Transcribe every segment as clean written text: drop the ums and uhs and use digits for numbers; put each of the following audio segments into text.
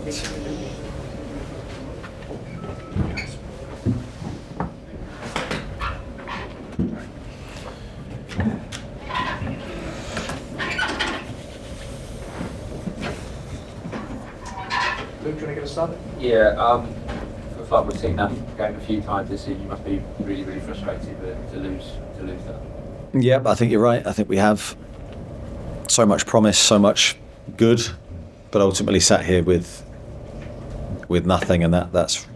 Luke, do you want to get us started? Yeah, looks like we've seen that game a few times this season. You must be really, really frustrated to lose that. Yeah, I think you're right. I think we have so much promise, so much good, but ultimately sat here with nothing, and that's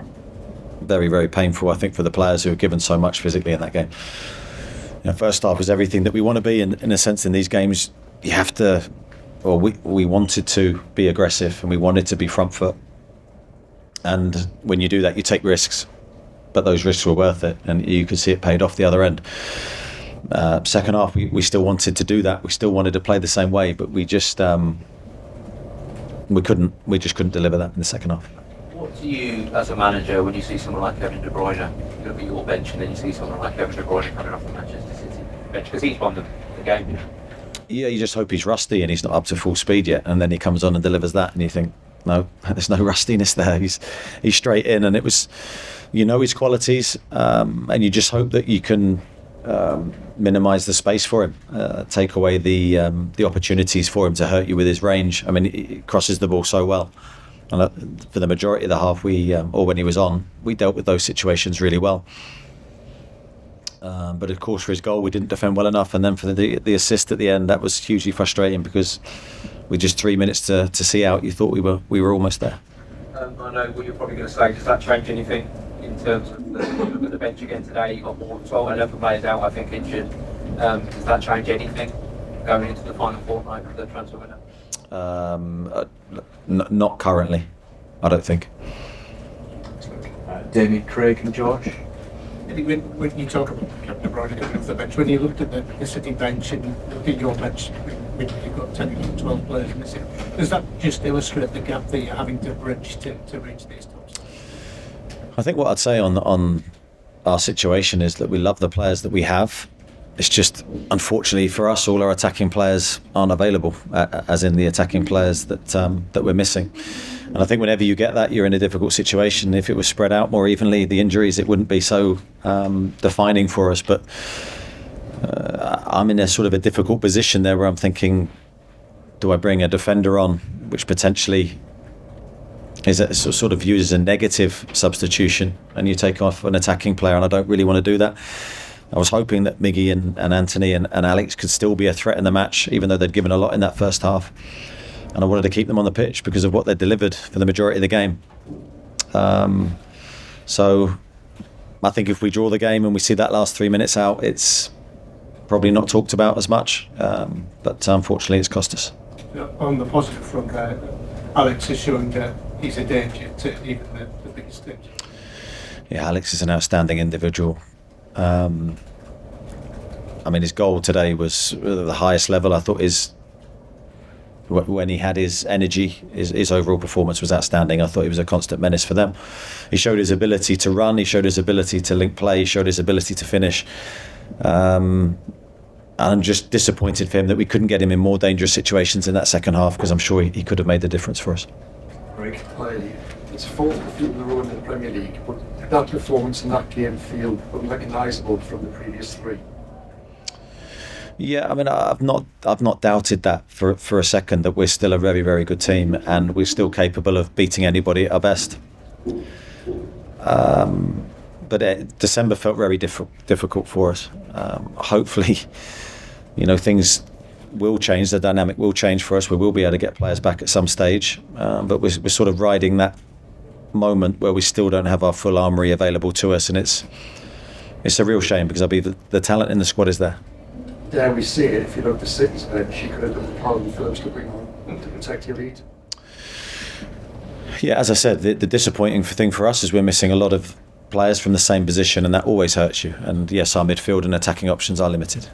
very, very painful, I think, for the players who have given so much physically in that game. You know, first half was everything that we want to be, and in a sense in these games you have to, or we wanted to be aggressive and we wanted to be front foot, and when you do that you take risks, but those risks were worth it, and you could see it paid off the other end. Second half we still wanted to do that, we still wanted to play the same way, but we just couldn't deliver that in the second half. What do you, as a manager, when you see someone like Kevin De Bruyne, you look at your bench and then you see someone like Kevin De Bruyne coming off the Manchester City bench, because he's won the game, you know? Yeah, you just hope he's rusty and he's not up to full speed yet, and then he comes on and delivers that, and you think, no, there's no rustiness there. He's straight in, and it was, you know, his qualities, and you just hope that you can minimise the space for him, take away the opportunities for him to hurt you with his range. I mean, he crosses the ball so well, and for the majority of the half, or when he was on, we dealt with those situations really well. But of course, for his goal, we didn't defend well enough, and then for the assist at the end, that was hugely frustrating, because with just 3 minutes to see out, you thought we were almost there. I know what you're probably going to say. Does that change anything in terms of the bench again today? You got more 12 and 11 players out, I think, injured. Does that change anything going into the final fortnight of the transfer window? Not currently, I don't think. Damien, Craig and George. When you talk about Kevin De Bruyne coming off the bench, when you looked at the City bench and looked at your bench, when you've got 10 or 12 players missing, does that just illustrate the gap that you're having to bridge to reach these tops? I think what I'd say on our situation is that we love the players that we have. It's just, unfortunately for us, all our attacking players aren't available, as in the attacking players that we're missing. And I think whenever you get that, you're in a difficult situation. If it was spread out more evenly, the injuries, it wouldn't be so defining for us. But I'm in a sort of a difficult position there, where I'm thinking, do I bring a defender on, which potentially is sort of viewed as a negative substitution, and you take off an attacking player, and I don't really want to do that. I was hoping that Miggy and Anthony and Alex could still be a threat in the match, even though they'd given a lot in that first half. And I wanted to keep them on the pitch because of what they delivered for the majority of the game. So I think if we draw the game and we see that last 3 minutes out, it's probably not talked about as much. But unfortunately, it's cost us. On the positive front there, Alex is showing that he's a danger to even the biggest teams. Yeah, Alex is an outstanding individual. I mean, his goal today was the highest level. I thought when he had his energy, his overall performance was outstanding. I thought he was a constant menace for them. He showed his ability to run, he showed his ability to link play, he showed his ability to finish. I'm just disappointed for him that we couldn't get him in more dangerous situations in that second half, because I'm sure he could have made the difference for us. Craig, it's fourth defeat in a row in the Premier League, but that performance in that game feel unrecognisable from the previous three. Yeah, I mean, I've not doubted that for a second, that we're still a very, very good team and we're still capable of beating anybody at our best. But December felt very difficult for us. Hopefully, you know, things will change. The dynamic will change for us. We will be able to get players back at some stage. But we're sort of riding that moment where we still don't have our full armoury available to us, and it's a real shame, because I believe the talent in the squad is there. Dare we see it, if you look at the City's bench, you could have done probably first to bring on to protect your lead. Yeah, as I said, the disappointing thing for us is we're missing a lot of players from the same position, and that always hurts you. And yes, our midfield and attacking options are limited.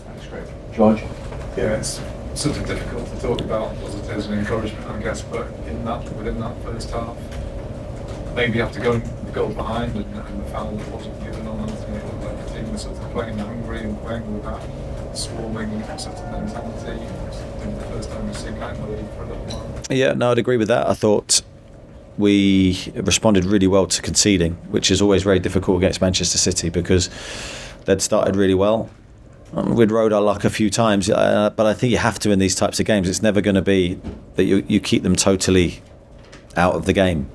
That's great. George? Yeah, it's something difficult to talk about positives and encouragement, I guess, but within that first half, maybe you have to go behind and the foul that wasn't given on Anthony. It looked like the team was sort of playing hungry and playing with that swarming sort of mentality. I think the first time we've seen that in the league for a little while. Yeah, no, I'd agree with that. I thought we responded really well to conceding, which is always very difficult against Manchester City because they'd started really well. We'd rode our luck a few times, but I think you have to in these types of games. It's never going to be that you keep them totally out of the game.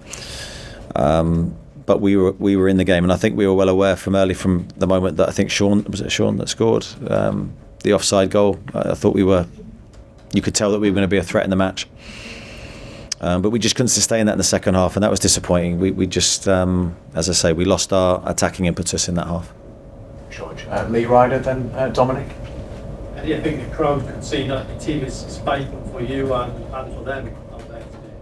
But we were in the game, and I think we were well aware from the moment that I think Sean that scored the offside goal. I thought you could tell that we were going to be a threat in the match. But we just couldn't sustain that in the second half, and that was disappointing. We just, as I say, we lost our attacking impetus in that half. George. Lee Ryder then, Dominic? Yeah, I think the crowd could see that the team is fighting for you and for them out there today.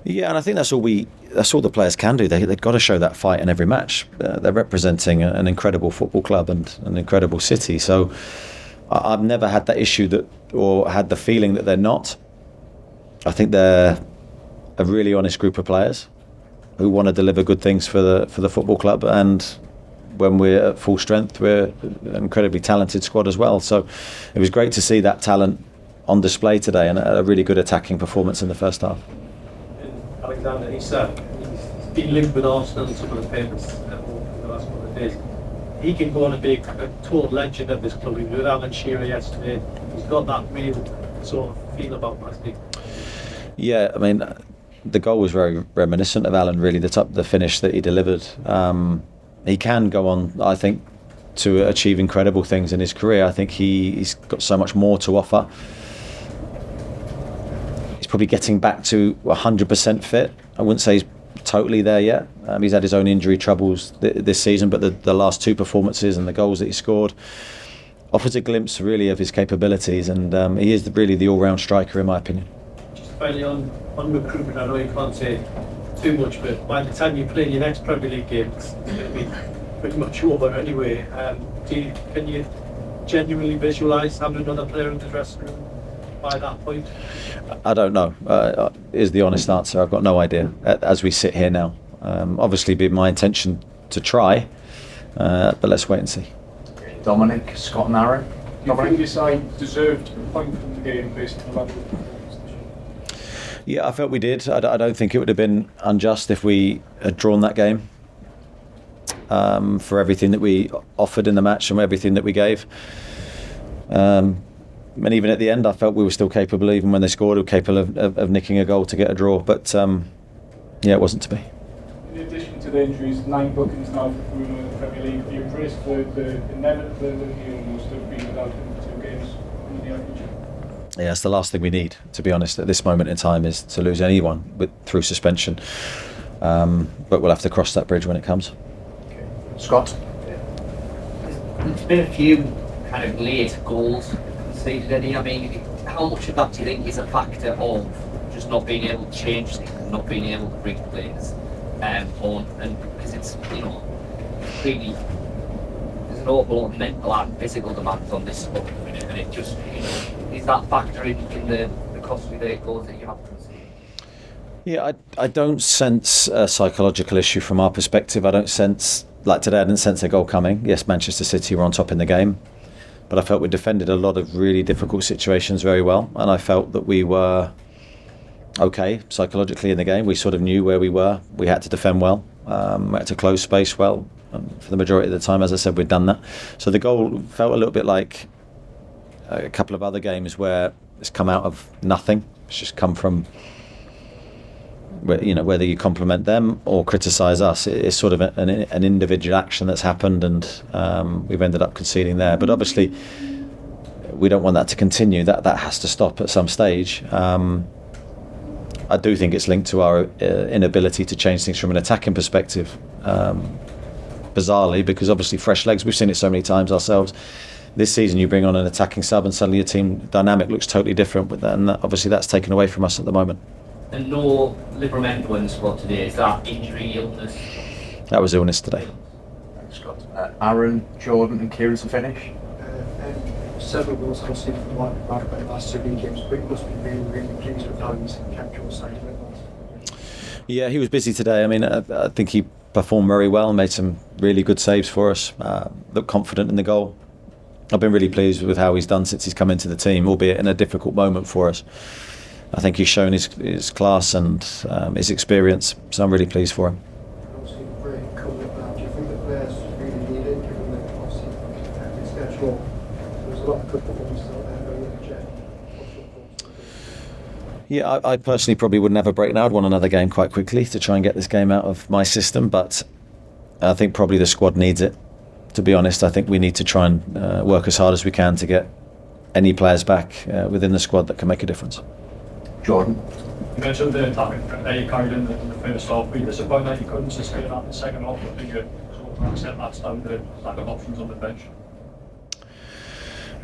Yeah, and I think that's all the players can do. They've got to show that fight in every match. They're representing an incredible football club and an incredible city. So I've never had that issue or had the feeling that they're not. I think they're a really honest group of players who want to deliver good things for the football club, and when we're at full strength, we're an incredibly talented squad as well. So it was great to see that talent on display today and a really good attacking performance in the first half. And Alexander Isak, he's been linked with Arsenal and some of the papers over the last couple of days. He can go on and be a total legend of this club. He was with Alan Shearer yesterday. He's got that real sort of feel about Plastic. Yeah, I mean, the goal was very reminiscent of Alan, really, the finish that he delivered. He can go on, I think, to achieve incredible things in his career. I think he's got so much more to offer. He's probably getting back to 100% fit. I wouldn't say he's totally there yet. He's had his own injury troubles this season, but the last two performances and the goals that he scored offers a glimpse, really, of his capabilities, and he is really the all-round striker, in my opinion. Just finally on recruitment, I know you can't say too much, but by the time you play your next Premier League game, it's going to be pretty much over anyway. Can you genuinely visualise having another player in the dressing room by that point? I don't know, is the honest answer. I've got no idea as we sit here now. Obviously, it'd be my intention to try, but let's wait and see. Dominic, Scott and Aaron? Do you think your side deserved a point from the game based on the level of performance? Yeah, I felt we did. I don't think it would have been unjust if we had drawn that game for everything that we offered in the match and everything that we gave. And even at the end, I felt we were still capable, even when they scored, we were capable of nicking a goal to get a draw. But yeah, it wasn't to be. In addition to the injuries, 9 bookings now for Bruyne in the Premier League. Do you brace for the inevitability almost of being without him for 2 games in the near future? Yeah, it's the last thing we need, to be honest, at this moment in time, is to lose anyone through suspension. But we'll have to cross that bridge when it comes. Okay. Scott? There's been a few kind of late goals conceded, Eddie. I mean, how much of that do you think is a factor of just not being able to change things and not being able to bring players on? And because it's, really, there's an awful lot of mental and physical demands on this squad, and it just, is that factoring in the costly late goals that you have to concede? Yeah, I don't sense a psychological issue from our perspective. I don't sense, like today, I didn't sense a goal coming. Yes, Manchester City were on top in the game, but I felt we defended a lot of really difficult situations very well, and I felt that we were okay psychologically in the game. We sort of knew where we were. We had to defend well. We had to close space well. For the majority of the time, as I said, we'd done that. So the goal felt a little bit like a couple of other games where it's come out of nothing. It's just come from, whether you compliment them or criticise us, it's sort of an individual action that's happened, and we've ended up conceding there. But obviously, we don't want that to continue. That has to stop at some stage. I do think it's linked to our inability to change things from an attacking perspective, bizarrely, because obviously fresh legs, we've seen it so many times ourselves. This season you bring on an attacking sub and suddenly your team dynamic looks totally different, and obviously that's taken away from us at the moment. And no Livramento in the squad today, is that injury, illness? That was illness today. Thanks, Scott. Aaron, Jordan and Kieran to finish. Several goals conceded from the last 2 league games, but you must be really, really pleased with how he's kept your side of it. Yeah, he was busy today. I mean, I think he performed very well, made some really good saves for us, looked confident in the goal. I've been really pleased with how he's done since he's come into the team, albeit in a difficult moment for us. I think he's shown his class and his experience, so I'm really pleased for him. Obviously, great coming up now. Do you think the players really need it, given that obviously the schedule, there's a lot of good performances out there going into Jet? Yeah, I personally probably would never break now. I'd want another game quite quickly to try and get this game out of my system, but I think probably the squad needs it. To be honest, I think we need to try and work as hard as we can to get any players back within the squad that can make a difference. Jordan. You mentioned the attacking that you carried in the first half. Were you disappointed that you couldn't sustain that in the second half? I think you sort of accept that's down to the lack of options on the bench.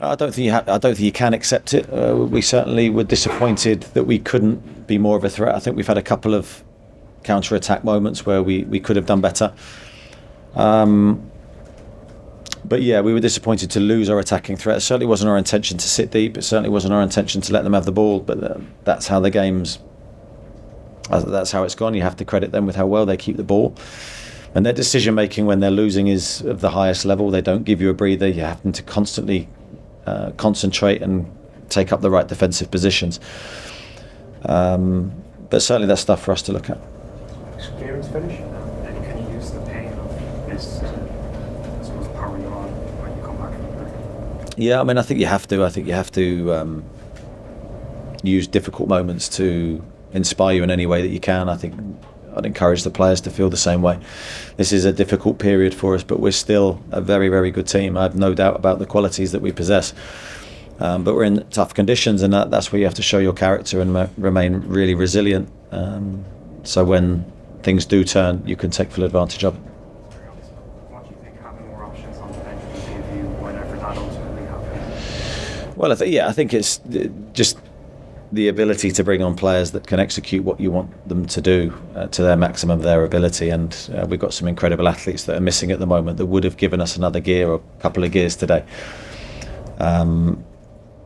I don't think you can accept it. We certainly were disappointed that we couldn't be more of a threat. I think we've had a couple of counter-attack moments where we could have done better. But yeah, we were disappointed to lose our attacking threat. It certainly wasn't our intention to sit deep. It certainly wasn't our intention to let them have the ball. But that's how the game's. That's how it's gone. You have to credit them with how well they keep the ball. And their decision making when they're losing is of the highest level. They don't give you a breather. You have them to constantly concentrate and take up the right defensive positions. But certainly that's stuff for us to look at. Experience finish? And can you use the pain of this to, I suppose, power you on when you come back from the break? Yeah, I mean, I think you have to. I think you have to use difficult moments to inspire you in any way that you can. I think I'd encourage the players to feel the same way. This is a difficult period for us, but we're still a very, very good team. I have no doubt about the qualities that we possess. But we're in tough conditions, and that's where you have to show your character and remain really resilient. So when things do turn, you can take full advantage of it. What do you think having more options on the bench will give you whenever that ultimately happens? Well, I think it's just the ability to bring on players that can execute what you want them to do to their maximum of their ability. And we've got some incredible athletes that are missing at the moment that would have given us another gear or a couple of gears today. And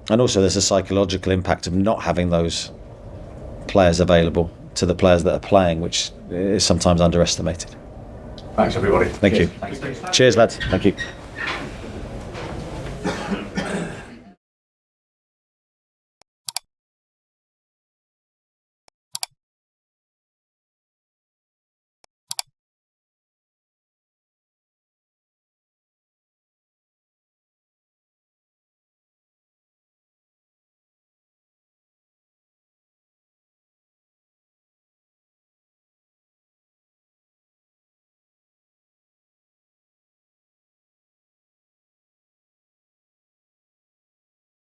also there's a psychological impact of not having those players available to the players that are playing, which is sometimes underestimated. Thanks, everybody. Thank you. Cheers, lads. Thank you.